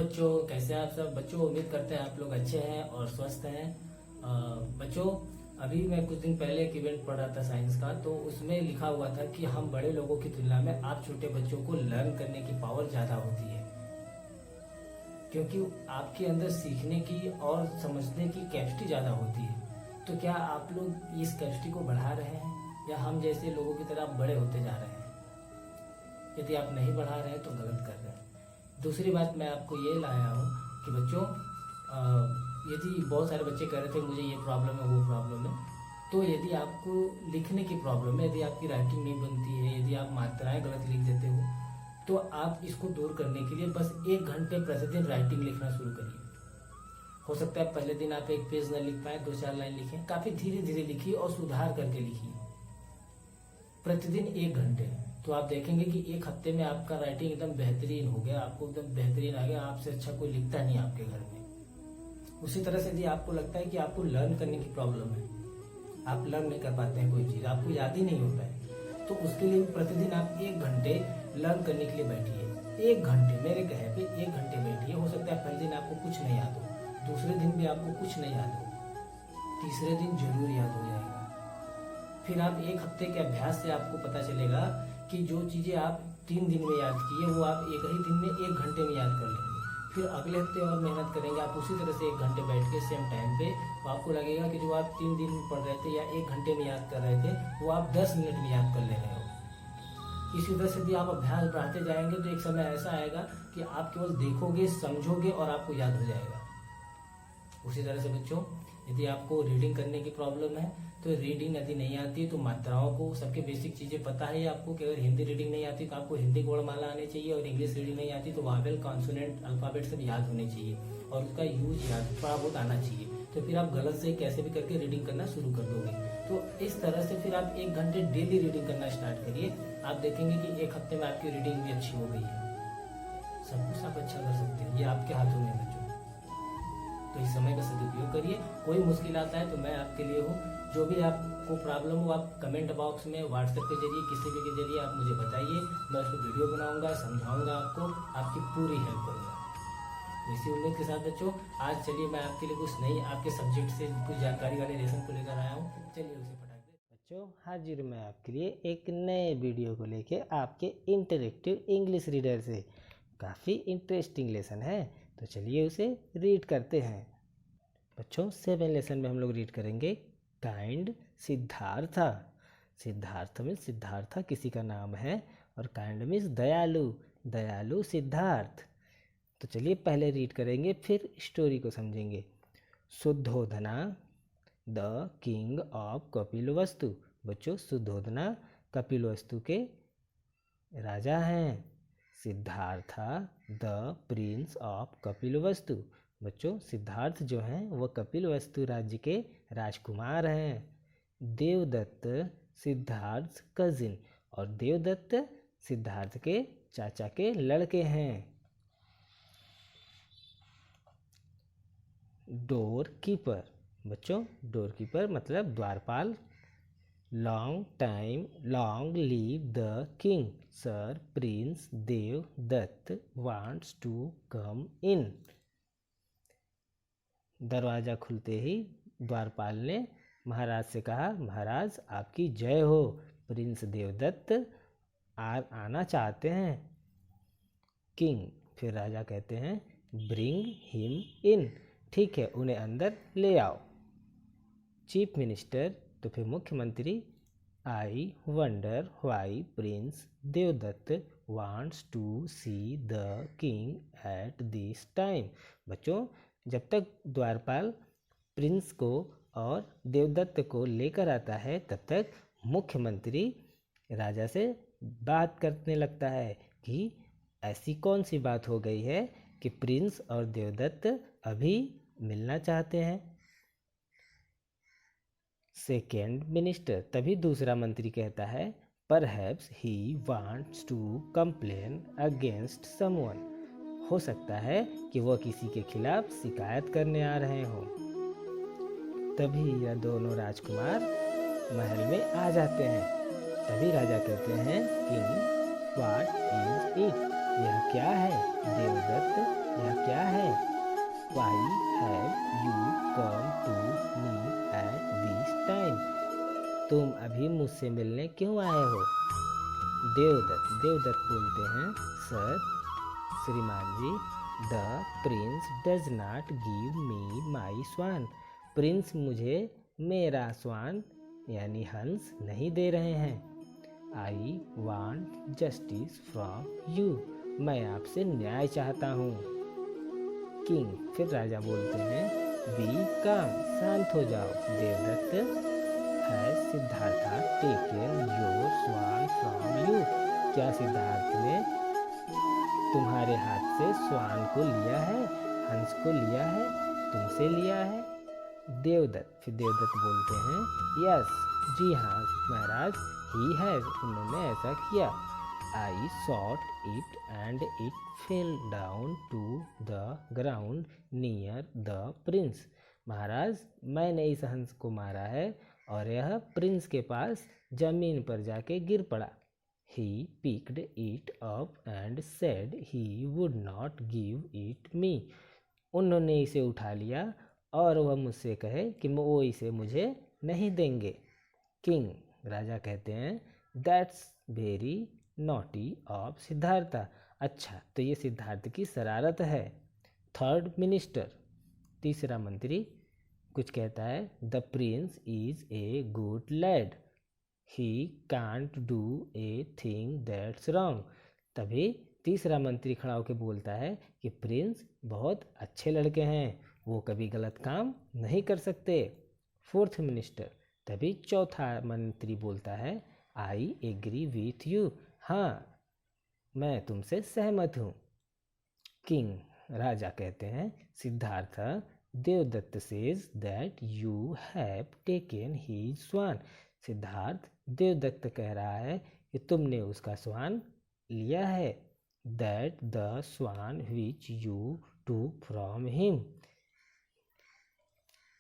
बच्चों, कैसे हैं आप सब बच्चों। उम्मीद करते हैं आप लोग अच्छे हैं और स्वस्थ हैं। बच्चों, अभी मैं कुछ दिन पहले एक इवेंट पढ़ रहा था साइंस का, तो उसमें लिखा हुआ था कि हम बड़े लोगों की तुलना में आप छोटे बच्चों को लर्न करने की पावर ज़्यादा होती है, क्योंकि आपके अंदर सीखने की और समझने की कैपेसिटी ज़्यादा होती है। तो क्या आप लोग इस कैपेसिटी को बढ़ा रहे हैं, या हम जैसे लोगों की तरह बड़े होते जा रहे हैं? यदि आप नहीं बढ़ा रहे हैं तो गलत कर रहे हैं। दूसरी बात मैं आपको ये लाया हूँ कि बच्चों, यदि बहुत सारे बच्चे कह रहे थे मुझे ये प्रॉब्लम है वो प्रॉब्लम है, तो यदि आपको लिखने की प्रॉब्लम है, यदि आपकी राइटिंग नहीं बनती है, यदि आप मात्राएं गलत लिख देते हो, तो आप इसको दूर करने के लिए बस 1 घंटे प्रतिदिन राइटिंग लिखना शुरू करिए। हो सकता है पहले दिन आप एक पेज न लिख पाए, 2-4 लाइन लिखें, काफ़ी धीरे धीरे लिखिए और सुधार करके लिखिए प्रतिदिन 1 घंटे। तो आप देखेंगे कि 1 हफ्ते में आपका राइटिंग एकदम बेहतरीन हो गया, आपको एकदम बेहतरीन आ गया, आपसे अच्छा कोई लिखता नहीं आपके घर में। उसी तरह से यदि आपको लगता है कि आपको लर्न करने की प्रॉब्लम है, आप लर्न नहीं कर पाते हैं कोई चीज़, आपको याद ही नहीं होता है, तो उसके लिए प्रतिदिन आप 1 घंटे लर्न करने के लिए बैठिए। 1 घंटे, मेरे कहे पे 1 घंटे बैठिए। हो सकता है पहले दिन आपको कुछ नहीं याद हो, दूसरे दिन भी आपको कुछ नहीं याद हो, तीसरे दिन जरूर याद हो जाएगा। फिर आप 1 हफ्ते के अभ्यास से आपको पता चलेगा कि जो चीज़ें आप 3 दिन में याद किए वो आप एक ही दिन में 1 घंटे में याद कर लेंगे। फिर अगले हफ्ते और मेहनत करेंगे आप उसी तरह से 1 घंटे बैठ के सेम टाइम पे, तो आपको लगेगा कि जो आप 3 दिन में पढ़ रहे थे या 1 घंटे में याद कर रहे थे, वो आप 10 मिनट में याद कर ले रहे हो। इसी तरह से भी आप अभ्यास बढ़ाते जाएंगे तो एक समय ऐसा आएगा कि आप केवल देखोगे, समझोगे और आपको याद हो जाएगा। उसी तरह से बच्चों, यदि आपको रीडिंग करने की प्रॉब्लम है, तो रीडिंग यदि नहीं आती है तो मात्राओं को, सबके बेसिक चीज़ें पता है आपको कि अगर हिंदी रीडिंग नहीं आती तो आपको हिंदी वर्णमाला आनी चाहिए, और इंग्लिश रीडिंग नहीं आती तो वावेल, कॉन्सोनेंट, अल्फाबेट सब याद होने चाहिए और उसका यूज याद थोड़ा बहुत आना चाहिए। तो फिर आप गलत से कैसे भी करके रीडिंग करना शुरू कर दोगे। तो इस तरह से फिर आप 1 घंटे डेली रीडिंग करना स्टार्ट करिए। आप देखेंगे कि 1 हफ्ते में आपकी रीडिंग भी अच्छी हो गई है। सब कुछ आप अच्छा कर सकते हैं, ये आपके हाथों में है बच्चों। तो इस समय का सदुपयोग करिए। कोई मुश्किल आता है तो मैं आपके लिए हूँ। जो भी आपको प्रॉब्लम हो आप कमेंट बॉक्स में, व्हाट्सएप के जरिए, किसी भी के जरिए आप मुझे बताइए। मैं उस पर वीडियो बनाऊंगा, समझाऊंगा आपको, आपकी पूरी हेल्प करूंगा। इसी उम्मीद के साथ बच्चों, आज चलिए मैं आपके लिए कुछ नई आपके सब्जेक्ट से कुछ जानकारी वाले लेसन को लेकर आया हूँ। चलिए उसे पढ़ा दे। बच्चों, हाजिर मैं आपके लिए एक नए वीडियो को लेके, आपके इंटरेक्टिव इंग्लिश रीडर से। काफ़ी इंटरेस्टिंग लेसन है, तो चलिए उसे रीड करते हैं। बच्चों, 7 लेसन में हम लोग रीड करेंगे काइंड सिद्धार्था। सिद्धार्थ में सिद्धार्था किसी का नाम है, और काइंड मीन्स दयालु, दयालु सिद्धार्थ। तो चलिए पहले रीड करेंगे, फिर स्टोरी को समझेंगे। Shuddhodana the king of Kapilavastu. बच्चों, शुद्धोधना कपिलवस्तु के राजा हैं। Siddhartha the prince of Kapilavastu. बच्चों, सिद्धार्थ जो हैं वो कपिलवस्तु राज्य के राजकुमार हैं। देवदत्त सिद्धार्थ कजिन, और देवदत्त सिद्धार्थ के चाचा के लड़के हैं। Doorkeeper. बच्चों, डोर कीपर मतलब द्वारपाल। Long time, long live the king, sir prince Devdutt wants to come in. दरवाज़ा खुलते ही द्वारपाल ने महाराज से कहा, महाराज आपकी जय हो, प्रिंस देवदत्त आना चाहते हैं। किंग, फिर राजा कहते हैं, ब्रिंग हिम इन। ठीक है, उन्हें अंदर ले आओ। चीफ मिनिस्टर, तो फिर मुख्यमंत्री, I wonder why prince Devdutt wants to see the king at this time. बच्चों, जब तक द्वारपाल प्रिंस को और देवदत्त को लेकर आता है, तब तक मुख्यमंत्री राजा से बात करने लगता है कि ऐसी कौन सी बात हो गई है कि प्रिंस और देवदत्त अभी मिलना चाहते हैं। सेकेंड मिनिस्टर, तभी दूसरा मंत्री कहता है, perhaps he wants to complain against someone. हो सकता है कि वह किसी के खिलाफ शिकायत करने आ रहे हों। तभी यह दोनों राजकुमार महल में आ जाते हैं। तभी राजा कहते हैं, किंग व्हाट इज इट, यह क्या है? देवदत्त, यह क्या मुझसे मिलने क्यों आए हो? देवदत्त बोलते हैं, सर, श्रीमान जी, the prince does not give me my swan. Prince मुझे मेरा स्वान यानी हंस नहीं दे रहे हैं। I want justice from you, मैं आपसे न्याय चाहता हूँ। किंग, फिर राजा बोलते हैं, बी काम, शांत हो जाओ। Devadatta, has Siddhartha taken your swan from you, क्या सिद्धार्थ ने तुम्हारे हाथ से स्वान को लिया है, हंस को लिया है, तुमसे लिया है? फिर देवदत्त बोलते हैं, यस, जी हाँ महाराज, ही हैज, उन्होंने ऐसा किया। I shot it and it fell down to the ground near the prince. महाराज, मैंने इस हंस को मारा है और यह प्रिंस के पास जमीन पर जाके गिर पड़ा। He picked it up and said he would not give it me. उन्होंने इसे उठा लिया और वह मुझसे कहे कि वो इसे मुझे नहीं देंगे। किंग, राजा कहते हैं, that's very naughty of Siddharth. अच्छा, तो ये सिद्धार्थ की शरारत है। थर्ड मिनिस्टर, तीसरा मंत्री, कुछ कहता है, the prince is a good lad, he can't do a thing that's wrong. तभी तीसरा मंत्री खड़ा होकर बोलता है कि प्रिंस बहुत अच्छे लड़के हैं, वो कभी गलत काम नहीं कर सकते। फोर्थ मिनिस्टर, तभी चौथा मंत्री बोलता है, आई एग्री विथ यू, हाँ, मैं तुमसे सहमत हूँ। किंग, राजा कहते हैं, Siddhartha, Devadatta says that you have taken his swan. Siddhartha, Devadatta कह रहा है कि तुमने उसका स्वान लिया है। That the swan which you took from him.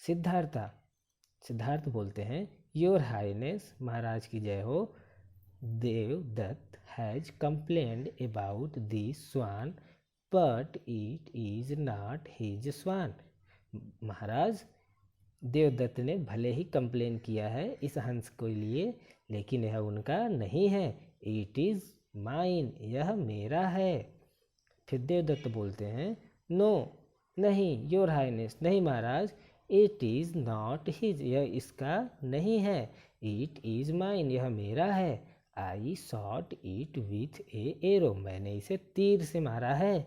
Siddhartha बोलते हैं, योर हाइनेस, महाराज की जय हो, Devadatta has complained about this swan but it is not his swan. महाराज, देवदत्त ने भले ही कंप्लेन किया है इस हंस के लिए, लेकिन यह उनका नहीं है। इट इज़ माइन, यह मेरा है। फिर देवदत्त बोलते हैं, नो, नहीं, योर हाइनेस, नहीं महाराज, इट इज़ नॉट हिज, यह इसका नहीं है। इट इज़ माइन, यह मेरा है। आई shot it with A arrow, मैंने इसे तीर से मारा है।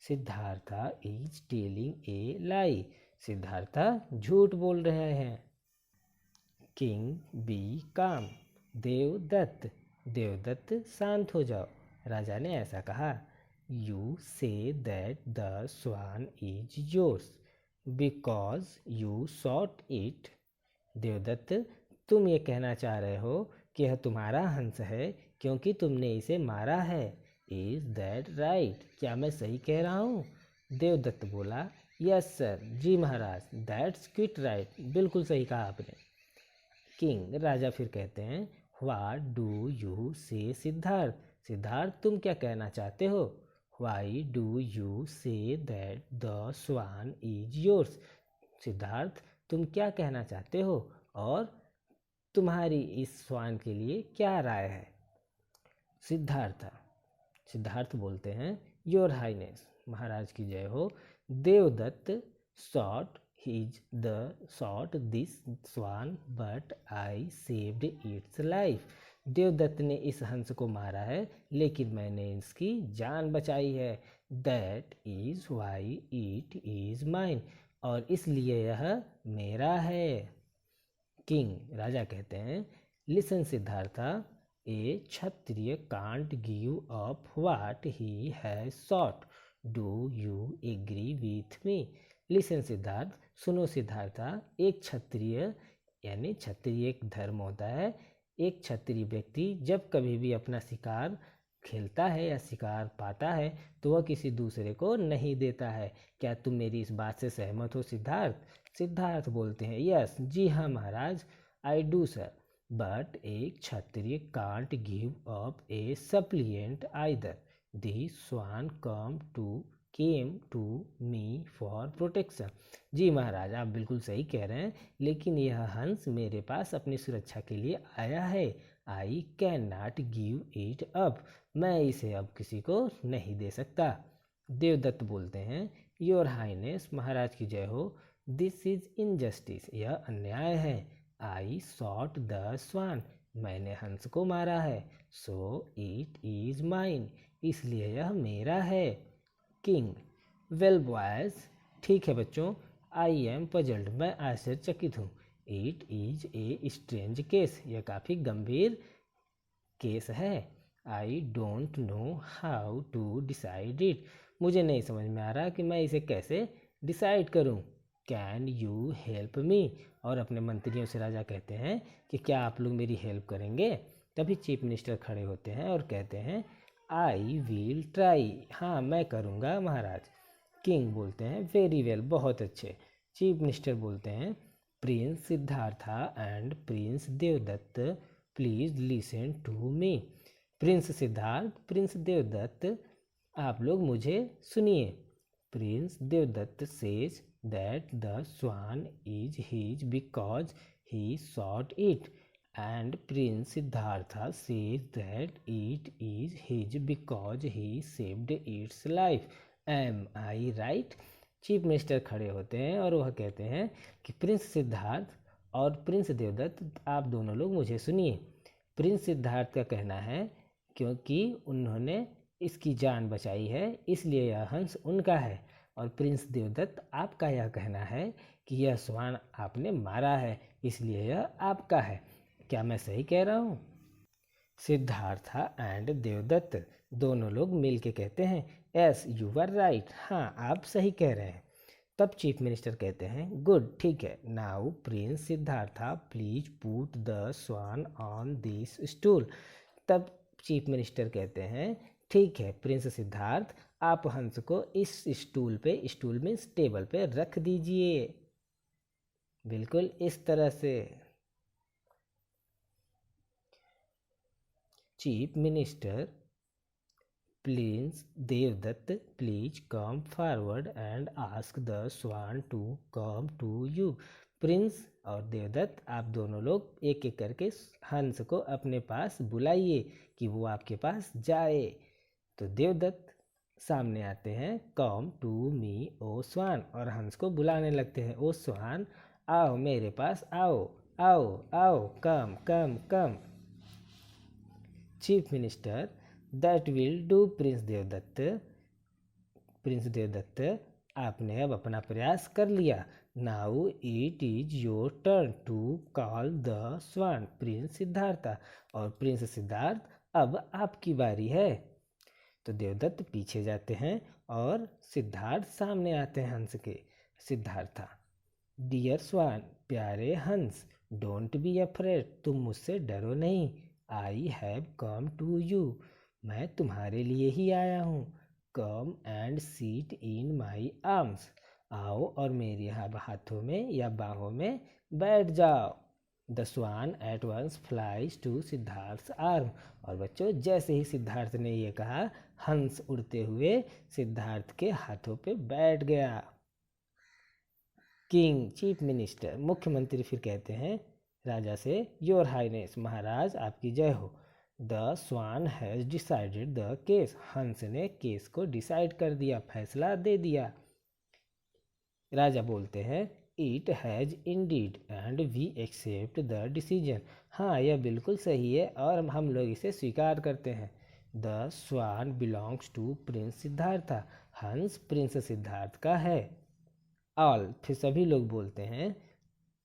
सिद्धार्था इज टेलिंग ए लाई, सिद्धार्था झूठ बोल रहे हैं। किंग, बी काम, देवदत्त शांत हो जाओ, राजा ने ऐसा कहा। You say that the swan is yours because you shot it. Devadatta, तुम ये कहना चाह रहे हो कि यह तुम्हारा हंस है क्योंकि तुमने इसे मारा है। इज दैट राइट, क्या मैं सही कह रहा हूँ? देवदत्त बोला, यस सर, जी महाराज, दैट्स क्विट राइट, बिल्कुल सही कहा आपने। किंग, राजा फिर कहते हैं, व्हाट डू यू से सिद्धार्थ, तुम क्या कहना चाहते हो? Why do you say that the swan is yours. Siddhartha, तुम क्या कहना चाहते हो और तुम्हारी इस स्वान के लिए क्या राय है? सिद्धार्थ बोलते हैं, योर हाइनेस, महाराज की जय हो, Devadatta shot this swan but I saved its life. Devadatta ने इस हंस को मारा है लेकिन मैंने इसकी जान बचाई है। That is why it is mine, और इसलिए यह मेरा है। किंग, राजा कहते हैं, listen Siddhartha, a Kshatriya can't give up what he has shot, do you agree with me? Listen Siddhartha, सुनो सिद्धार्था, एक क्षत्रिय यानी क्षत्रिय एक धर्म होता है। एक क्षत्रिय व्यक्ति जब कभी भी अपना शिकार खेलता है या शिकार पाता है तो वह किसी दूसरे को नहीं देता है। क्या तुम मेरी इस बात से सहमत हो सिद्धार्थ बोलते हैं, यस, जी हाँ महाराज, I do sir, but a Kshatriya can't give up a suppliant either. The swan come to came to me for protection. जी महाराज, आप बिल्कुल सही कह रहे हैं, लेकिन यह हंस मेरे पास अपनी सुरक्षा के लिए आया है। I can not give it up. मैं इसे अब किसी को नहीं दे सकता। देवदत्त बोलते हैं, योर हाइनेस, महाराज की जय हो, दिस इज इनजस्टिस, यह अन्याय है। आई शॉट द स्वान, मैंने हंस को मारा है। सो इट इज माइन, इसलिए यह मेरा है। किंग, वेल बॉयज, ठीक है बच्चों, आई एम पजल्ड, मैं आश्चर्यचकित हूँ। It is a strange case, यह काफ़ी गंभीर केस है। I don't know how to decide it, मुझे नहीं समझ में आ रहा कि मैं इसे कैसे डिसाइड करूं। कैन यू हेल्प मी, और अपने मंत्रियों से राजा कहते हैं कि क्या आप लोग मेरी हेल्प करेंगे। तभी चीफ मिनिस्टर खड़े होते हैं और कहते हैं, आई विल ट्राई, हाँ मैं करूँगा महाराज। किंग बोलते हैं, वेरी वेल, बहुत अच्छे। चीफ मिनिस्टर बोलते हैं, prince Siddhartha and prince Devadatta, please listen to me. Prince Siddhartha, prince Devadatta, आप लोग मुझे सुनिए। Prince Devadatta says that the swan is his because he shot it, and prince Siddhartha says that it is his because he saved its life. Am I right. Chief minister खड़े होते हैं और वह कहते हैं कि प्रिंस सिद्धार्थ और प्रिंस देवदत्त, आप दोनों लोग मुझे सुनिए। प्रिंस सिद्धार्थ का कहना है क्योंकि उन्होंने इसकी जान बचाई है इसलिए यह हंस उनका है, और प्रिंस देवदत्त आपका यह कहना है कि यह श्वान आपने मारा है इसलिए यह आपका है। क्या मैं सही कह रहा हूँ? सिद्धार्था एंड देवदत्त दोनों लोग मिल के कहते हैं, यस यू आर राइट, हाँ आप सही कह रहे हैं। तब चीफ मिनिस्टर कहते हैं, गुड, ठीक है, now prince Siddhartha please put the swan on this stool. तब चीफ मिनिस्टर कहते हैं, ठीक है प्रिंस सिद्धार्थ, आप हंस को इस स्टूल में टेबल पे रख दीजिए, बिल्कुल इस तरह से। Chief minister, prince Devadatta, please come forward and ask the swan to come to you. Prince और देवदत्त, आप दोनों लोग एक एक करके हंस को अपने पास बुलाइए कि वो आपके पास जाए। तो देवदत्त सामने आते हैं, कम टू मी ओ स्वान, और हंस को बुलाने लगते हैं, ओ स्वान आओ मेरे पास आओ, आओ आओ, come come come. Chief minister, that will do prince Devadatta. Prince Devadatta, आपने अब अपना प्रयास कर लिया। Now it is your turn to call the swan, prince Siddhartha, और प्रिंस सिद्धार्थ अब आपकी बारी है। तो देवदत्त पीछे जाते हैं और सिद्धार्थ सामने आते हैं हंस के। सिद्धार्था, डियर स्वान, प्यारे हंस, डोंट बी अफ्रेड, तुम मुझसे डरो नहीं। I have come to you, मैं तुम्हारे लिए ही आया हूँ। Come and sit in my arms, आओ और मेरे हाथों में या बाहों में बैठ जाओ। The swan at once flies to Siddhartha arm, और बच्चों जैसे ही सिद्धार्थ ने ये कहा, हंस उड़ते हुए सिद्धार्थ के हाथों पे बैठ गया। किंग, चीफ मिनिस्टर, मुख्यमंत्री फिर कहते हैं राजा से, योर हाइनेस, महाराज आपकी जय हो, the swan has decided the case, हंस ने केस को डिसाइड कर दिया, फैसला दे दिया। राजा बोलते हैं, it has indeed and we accept the decision, हाँ यह बिल्कुल सही है और हम लोग इसे स्वीकार करते हैं। The swan belongs to prince Siddhartha, हंस प्रिंस सिद्धार्थ का है। ऑल, फिर सभी लोग बोलते हैं,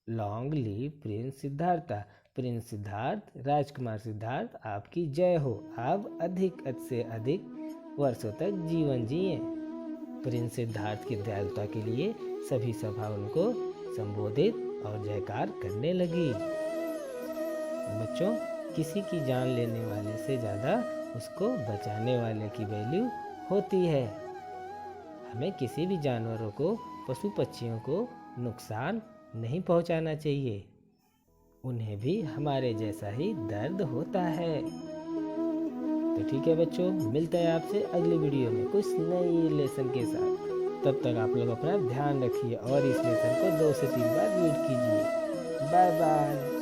long live prince Siddhartha, prince Siddhartha, राजकुमार सिद्धार्थ आपकी जय हो, आप अधिक से अधिक वर्षों तक जीवन जिए। प्रिंस सिद्धार्थ की दयालुता के लिए सभी सभा उनको संबोधित और जयकार करने लगी। बच्चों, किसी की जान लेने वाले से ज़्यादा उसको बचाने वाले की वैल्यू होती है। हमें किसी भी जानवरों को, पशु पक्षियों को नुकसान नहीं पहुंचाना चाहिए, उन्हें भी हमारे जैसा ही दर्द होता है। तो तो ठीक है बच्चों, मिलते हैं आपसे अगली वीडियो में कुछ नई लेसन के साथ। तब तक आप लोग अपना ध्यान रखिए और इस लेसन को 2 से 3 बार रीड कीजिए। Bye bye.